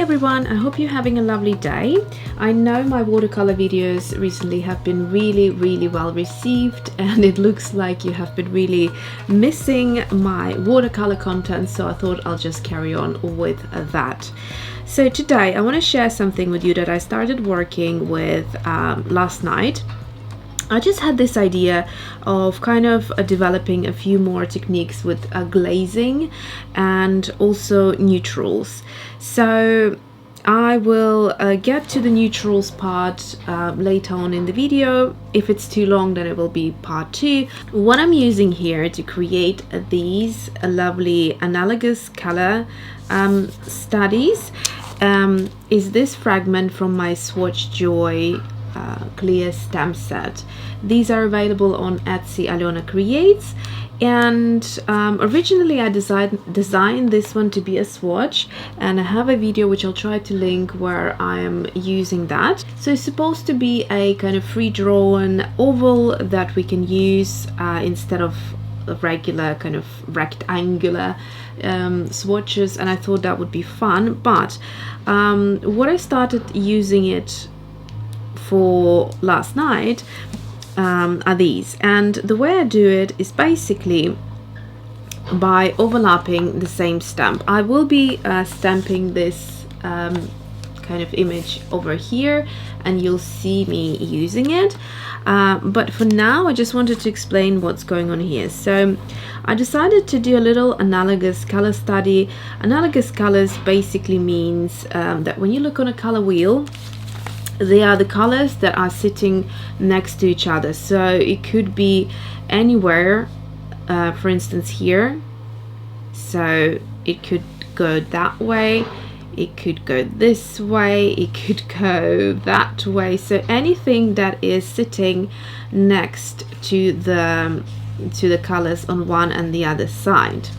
everyone, I hope you're having a lovely day. I know my watercolor videos recently have been really well received, and it looks like you have been really missing my watercolor content, so I thought I'll just carry on with that. So today I want to share something with you that I started working with last night. I just had this idea of kind of developing a few more techniques with glazing and also neutrals. So I will get to the neutrals part later on in the video. If it's too long, then it will be part 2. What I'm using here to create these lovely analogous color studies is this fragment from my Swatch Joy clear stamp set. These are available on Etsy. Alyona creates, and originally I designed this one to be a swatch, and I have a video which I'll try to link where I am using that. So it's supposed to be a kind of free drawn oval that we can use instead of regular kind of rectangular swatches, and I thought that would be fun. But what I started using it for last night are these, and the way I do it is basically by overlapping the same stamp. I will be stamping this kind of image over here, and you'll see me using it, but for now I just wanted to explain what's going on here. So I decided to do a little analogous color study. Analogous colors basically means that when you look on a color wheel, they are the colors that are sitting next to each other. So it could be anywhere, for instance here, so it could go that way, it could go this way, it could go that way. So anything that is sitting next to the colors on one and the other side.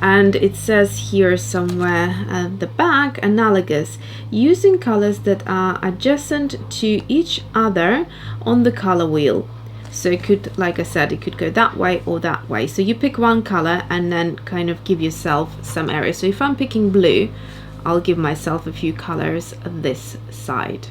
And it says here somewhere at the back, analogous, using colors that are adjacent to each other on the color wheel. So it could, like I said, it could go that way or that way. So you pick one color and then kind of give yourself some area. So if I'm picking blue, I'll give myself a few colors this side.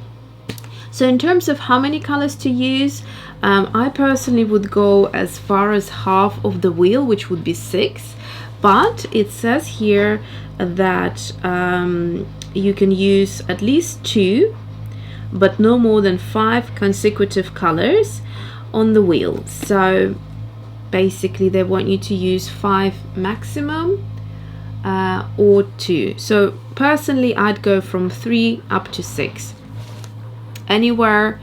So in terms of how many colors to use, I personally would go as far as half of the wheel, which would be 6. But it says here that you can use at least 2, but no more than 5 consecutive colors on the wheel. So basically they want you to use 5 maximum or 2. So personally I'd go from 3 up to 6. Anywhere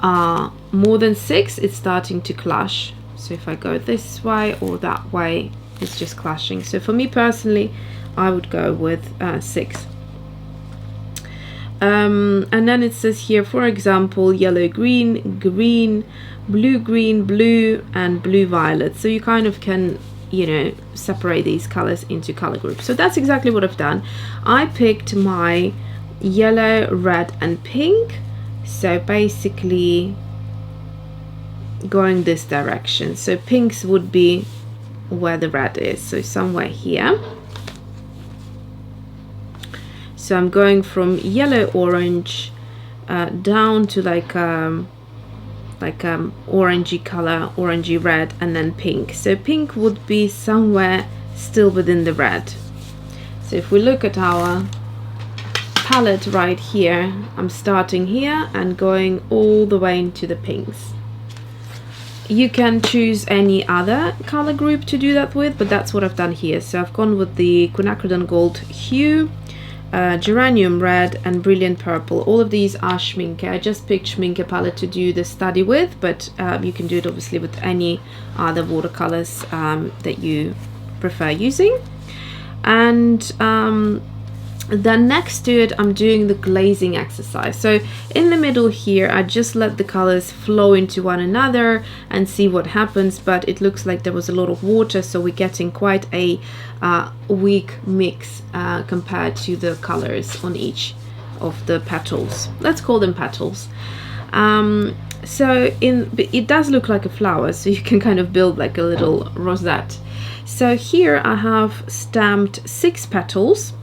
more than 6, it's starting to clash. So if I go this way or that way, it's just clashing. So for me personally, I would go with 6. And then it says here, for example, yellow green, green, blue, and blue violet. So you kind of can, you know, separate these colors into color groups. So that's exactly what I've done. I picked my yellow, red, and pink. So basically going this direction. So pinks would be where the red is, so somewhere here. So I'm going from yellow, orange down to like orangey color, orangey red, and then pink. So pink would be somewhere still within the red. So if we look at our palette right here, I'm starting here and going all the way into the pinks. You can choose any other color group to do that with, but that's what I've done here. So I've gone with the Quinacridone Gold Hue, Geranium Red, and Brilliant Purple. All of these are Schmincke. I just picked Schmincke palette to do the study with, but you can do it obviously with any other watercolors that you prefer using. And then next to it, I'm doing the glazing exercise. So in the middle here, I just let the colors flow into one another and see what happens, but it looks like there was a lot of water, so we're getting quite a weak mix compared to the colors on each of the petals. Let's call them petals. So it does look like a flower, so you can kind of build like a little rosette. So here I have stamped 6 petals,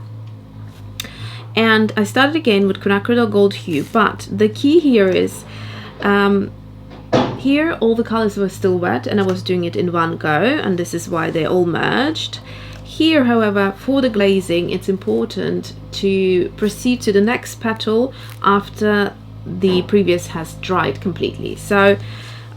And I started again with Quinacridone Gold Hue, but the key here is here all the colors were still wet and I was doing it in one go, and this is why they all merged. Here, however, for the glazing, it's important to proceed to the next petal after the previous has dried completely. So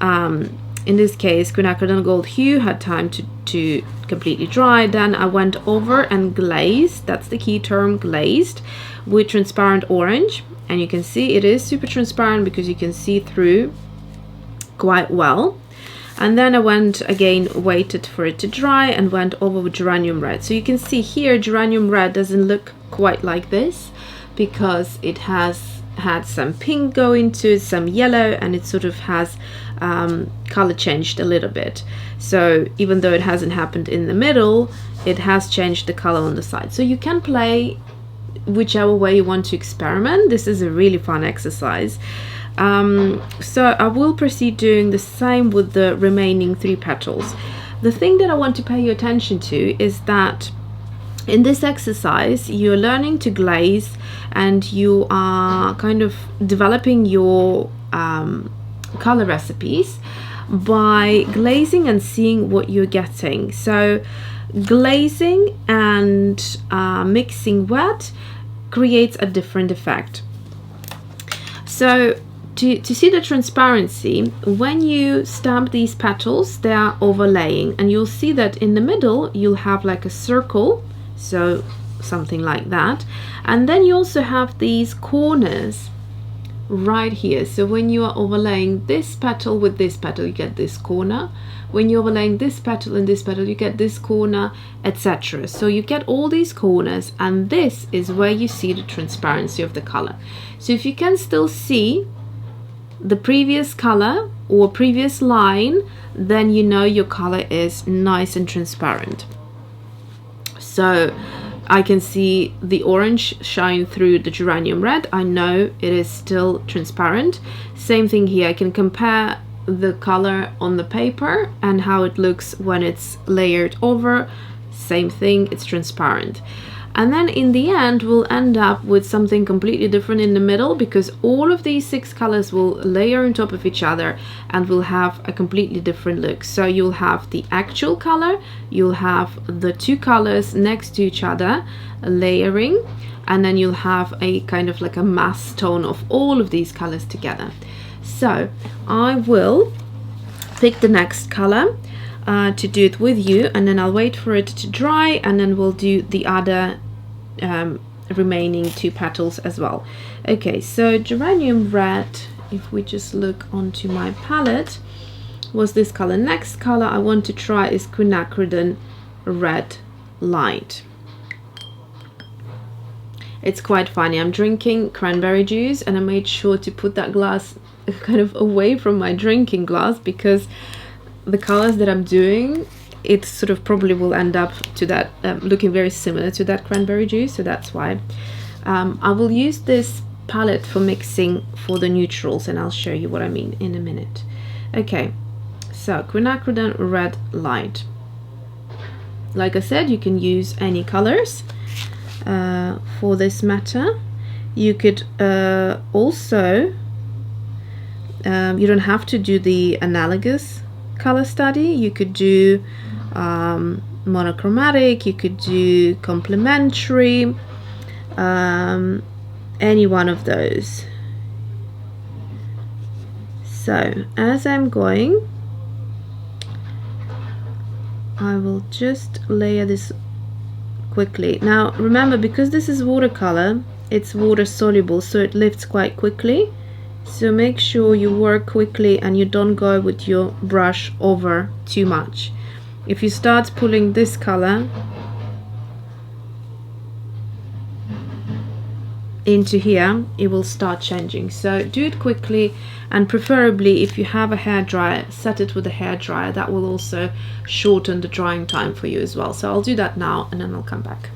in this case, Quinacridone Gold Hue had time to completely dry. Then I went over and glazed, that's the key term, glazed, with transparent orange. And you can see it is super transparent because you can see through quite well. And then I went again, waited for it to dry, and went over with geranium red. So you can see here geranium red doesn't look quite like this because it has had some pink go into it, some yellow, and it sort of has color changed a little bit. So even though it hasn't happened in the middle, it has changed the color on the side. So you can play whichever way you want to experiment. This is a really fun exercise. So I will proceed doing the same with the remaining 3 petals. The thing that I want to pay your attention to is that in this exercise you're learning to glaze and you are kind of developing your color recipes by glazing and seeing what you're getting. So glazing and mixing wet creates a different effect. So to see the transparency, when you stamp these petals, they are overlaying, and you'll see that in the middle you'll have like a circle, so something like that, and then you also have these corners right here. So when you are overlaying this petal with this petal, you get this corner. When you're overlaying this petal and this petal, you get this corner, etc. So you get all these corners, and this is where you see the transparency of the color. So if you can still see the previous color or previous line, then you know your color is nice and transparent. So I can see the orange shine through the geranium red. I know it is still transparent. Same thing here. I can compare the color on the paper and how it looks when it's layered over. Same thing, it's transparent. And then in the end we'll end up with something completely different in the middle, because all of these 6 colors will layer on top of each other and will have a completely different look. So you'll have the actual color, you'll have the 2 colors next to each other layering, and then you'll have a kind of like a mass tone of all of these colors together. So I will pick the next color to do it with you, and then I'll wait for it to dry, and then we'll do the other remaining 2 petals as well. Okay, so geranium red, if we just look onto my palette, was this color. Next color I want to try is Quinacridone Red Light. It's quite funny. I'm drinking cranberry juice and I made sure to put that glass kind of away from my drinking glass, because the colors that I'm doing, it sort of probably will end up to that looking very similar to that cranberry juice. So that's why I will use this palette for mixing for the neutrals, and I'll show you what I mean in a minute. Okay, so Quinacridone Red Light. Like I said, you can use any colors for this matter. You could also you don't have to do the analogous color study. You could do monochromatic, you could do complementary, any one of those. So as I'm going, I will just layer this quickly. Now remember, because this is watercolor, it's water soluble, so it lifts quite quickly. So make sure you work quickly and you don't go with your brush over too much. If you start pulling this color into here, it will start changing. So do it quickly, and preferably if you have a hairdryer, set it with a hairdryer. That will also shorten the drying time for you as well. So I'll do that now and then I'll come back.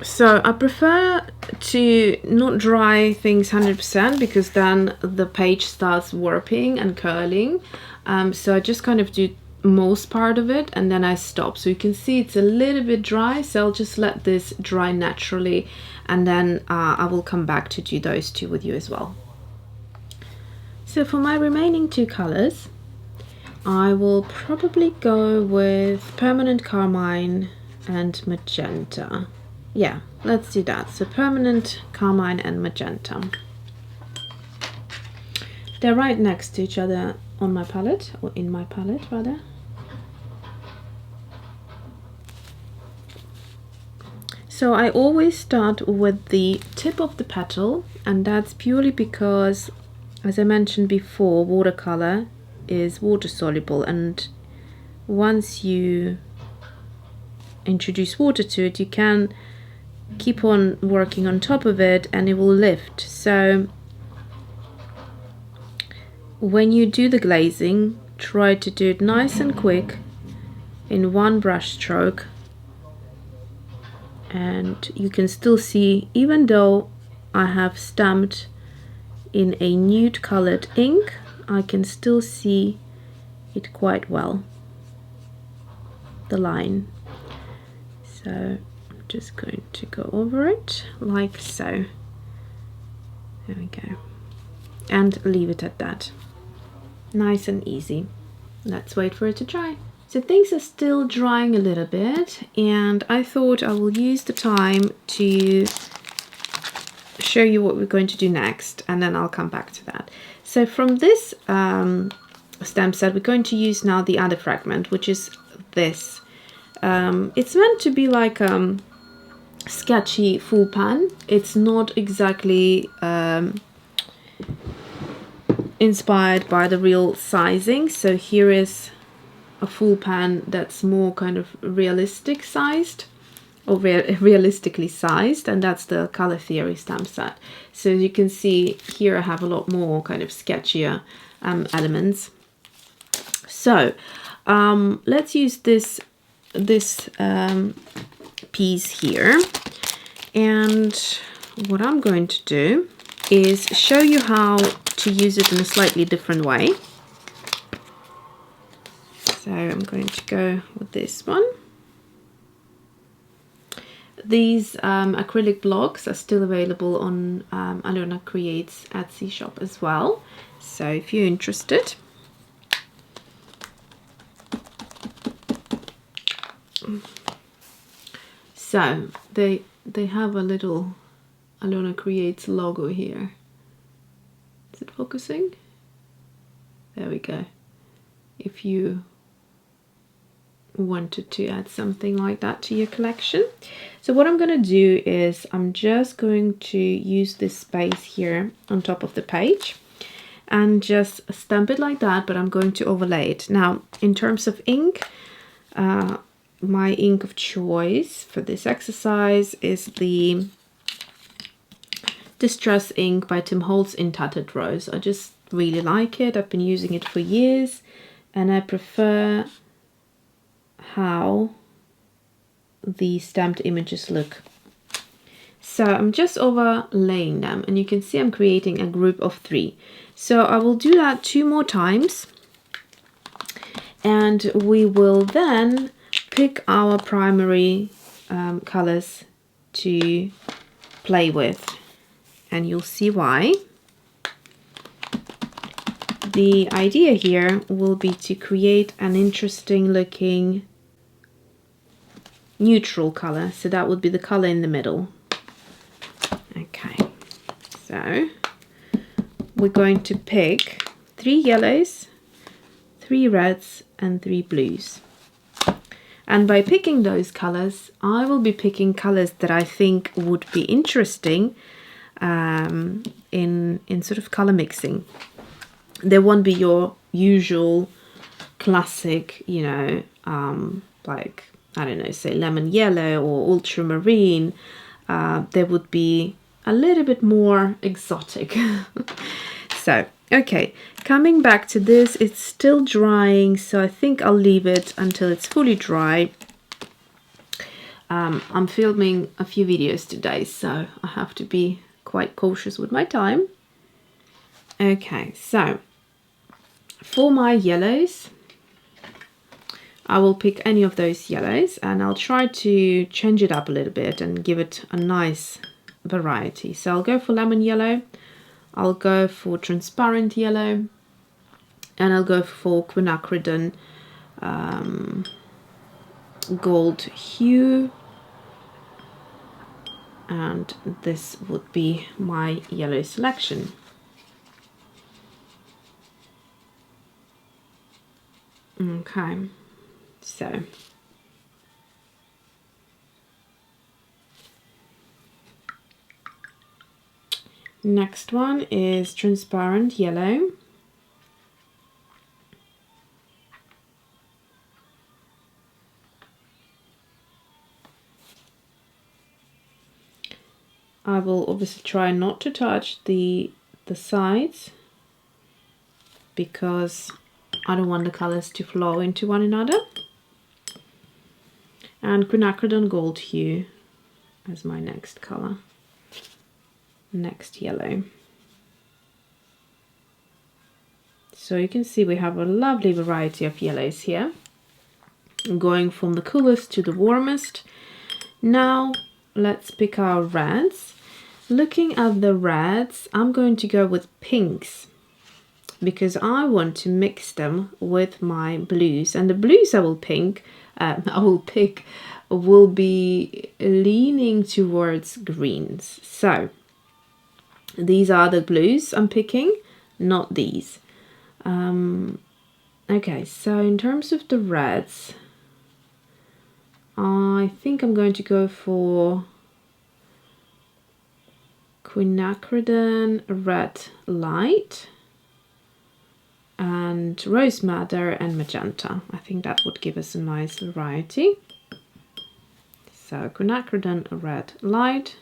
So I prefer to not dry things 100%, because then the page starts warping and curling. So I just kind of do most part of it and then I stop. So you can see it's a little bit dry, so I'll just let this dry naturally, and then I will come back to do those two with you as well. So for my remaining two colors, I will probably go with Permanent Carmine and Magenta. Yeah, let's do that. So Permanent Carmine and Magenta. They're right next to each other on my palette, or in my palette rather. So I always start with the tip of the petal, and that's purely because, as I mentioned before, watercolor is water soluble, and once you introduce water to it, you can keep on working on top of it and it will lift. So when you do the glazing, try to do it nice and quick in one brush stroke, and you can still see, even though I have stamped in a nude colored ink, I can still see it quite well, the line. So I'm just going to go over it like so. There we go, and leave it at that. Nice and easy. Let's wait for it to dry. So things are still drying a little bit, and I thought I will use the time to show you what we're going to do next, and then I'll come back to that. So from this stamp set, we're going to use now the other fragment, which is this. It's meant to be like sketchy full pan. It's not exactly inspired by the real sizing. So here is a full pan that's more kind of realistic sized, or realistically sized, and that's the Color Theory stamp set. So as you can see here, I have a lot more kind of sketchier elements. So let's use this piece here, and what I'm going to do is show you how to use it in a slightly different way. So I'm going to go with this one. These acrylic blocks are still available on Alyona Creates Etsy shop as well. So if you're interested. So they have a little Alyona Creates logo here. Is it focusing? There we go. If you wanted to add something like that to your collection. So what I'm going to do is I'm just going to use this space here on top of the page and just stamp it like that, but I'm going to overlay it. Now, in terms of ink, my ink of choice for this exercise is the Distress ink by Tim Holtz in Tattered Rose. I just really like it. I've been using it for years, and I prefer how the stamped images look. So I'm just overlaying them, and you can see I'm creating a group of 3. So I will do that 2 more times, and we will then pick our primary colors to play with, and you'll see why. The idea here will be to create an interesting looking neutral color, so that would be the color in the middle. Okay, so we're going to pick 3 yellows, 3 reds and 3 blues, and by picking those colors I will be picking colors that I think would be interesting in sort of color mixing. They won't be your usual classic, you know, like, I don't know, say lemon yellow or ultramarine. They would be a little bit more exotic. So, okay, coming back to this, it's still drying, so I think I'll leave it until it's fully dry. I'm filming a few videos today, so I have to be quite cautious with my time. Okay, so for my yellows, I will pick any of those yellows and I'll try to change it up a little bit and give it a nice variety. So I'll go for lemon yellow, I'll go for transparent yellow, and I'll go for quinacridone gold hue, and this would be my yellow selection. Okay, so next one is transparent yellow. I will obviously try not to touch the sides because I don't want the colors to flow into one another. And quinacridone gold hue as my next color, next yellow. So you can see we have a lovely variety of yellows here, going from the coolest to the warmest. Now let's pick our reds. Looking at the reds, I'm going to go with pinks because I want to mix them with my blues, and the blues I will pick will be leaning towards greens. So these are the blues I'm picking, not these. Okay, so in terms of the reds, I think I'm going to go for Quinacridone Red Light and Rose Madder and Magenta. I think that would give us a nice variety. So Quinacridone Red Light,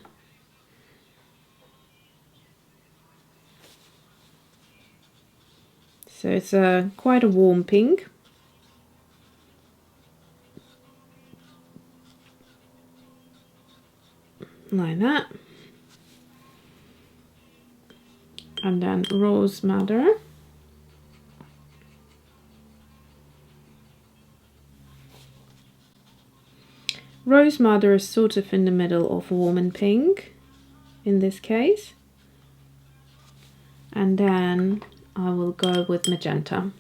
so it's quite a warm pink. Like that. And then Rose Madder. Rose Madder is sort of in the middle of warm and pink in this case. And then I will go with Magenta.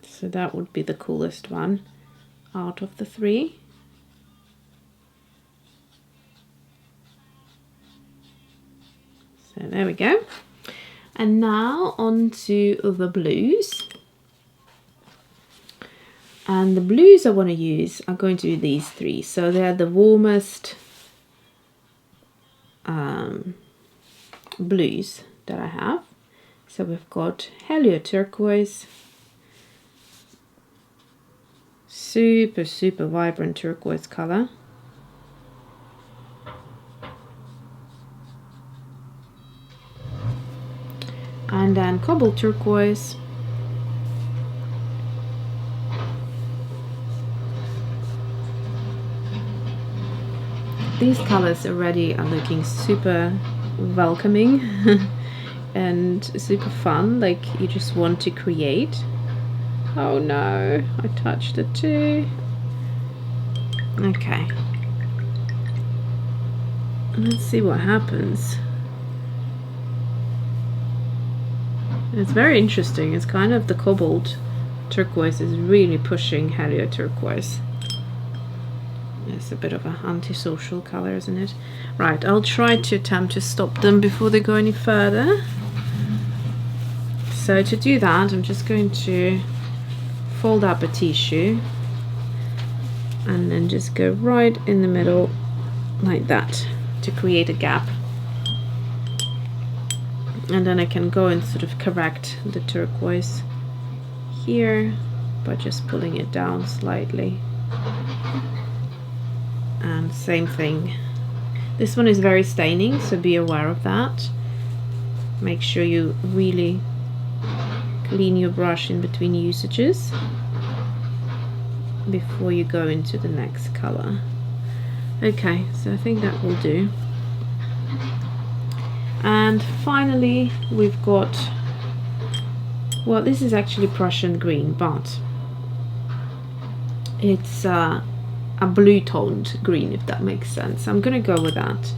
So that would be the coolest one out of the three. So there we go. And now on to the blues. And the blues I want to use are going to be these three. So they're the warmest blues that I have. So we've got Helio Turquoise, super vibrant turquoise color. And then Cobalt Turquoise, these colors already are looking super welcoming and super fun, like you just want to create. Oh no, I touched it too. Okay, let's see what happens. It's very interesting. It's kind of the Cobalt Turquoise is really pushing Helio Turquoise. It's a bit of an antisocial color, isn't it? Right, I'll try to attempt to stop them before they go any further. So to do that, I'm just going to fold up a tissue and then just go right in the middle like that to create a gap. And then I can go and sort of correct the turquoise here by just pulling it down slightly. And same thing. This one is very staining, so be aware of that. Make sure you really clean your brush in between usages before you go into the next color. Okay, so I think that will do. And finally we've got, well, this is actually Prussian Green, but it's a blue toned green, if that makes sense. I'm gonna go with that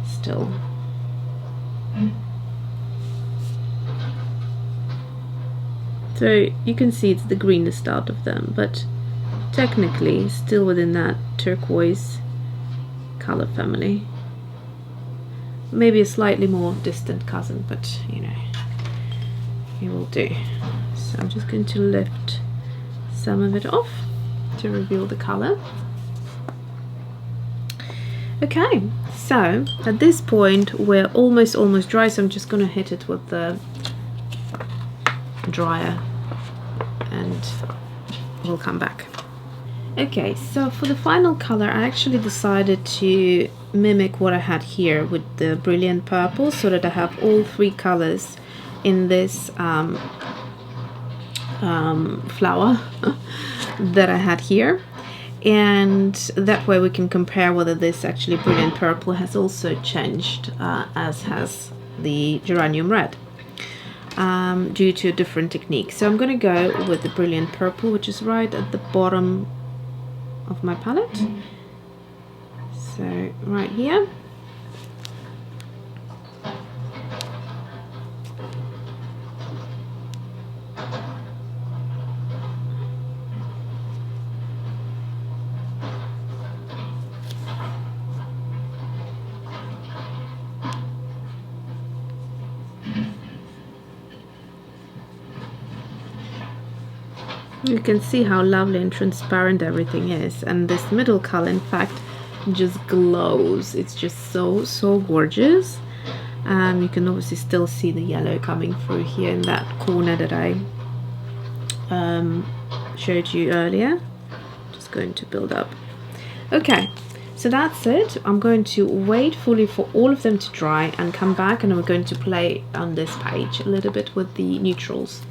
still. So you can see it's the greenest out of them, but technically still within that turquoise color family. Maybe a slightly more distant cousin, but you know, it will do. So I'm just going to lift some of it off to reveal the color. Okay, so at this point we're almost dry, so I'm just going to hit it with the dryer and we'll come back. Okay, so for the final color I actually decided to mimic what I had here with the brilliant purple, so that I have all three colors in this flower that I had here, and that way we can compare whether this actually brilliant purple has also changed as has the geranium red, due to a different technique. So I'm going to go with the brilliant purple, which is right at the bottom of my palette. So right here. You can see how lovely and transparent everything is, and this middle color in fact just glows. It's just so gorgeous. You can obviously still see the yellow coming through here in that corner that I showed you earlier. Just going to build up. Okay, so that's it. I'm going to wait fully for all of them to dry and come back, and we're going to play on this page a little bit with the neutrals.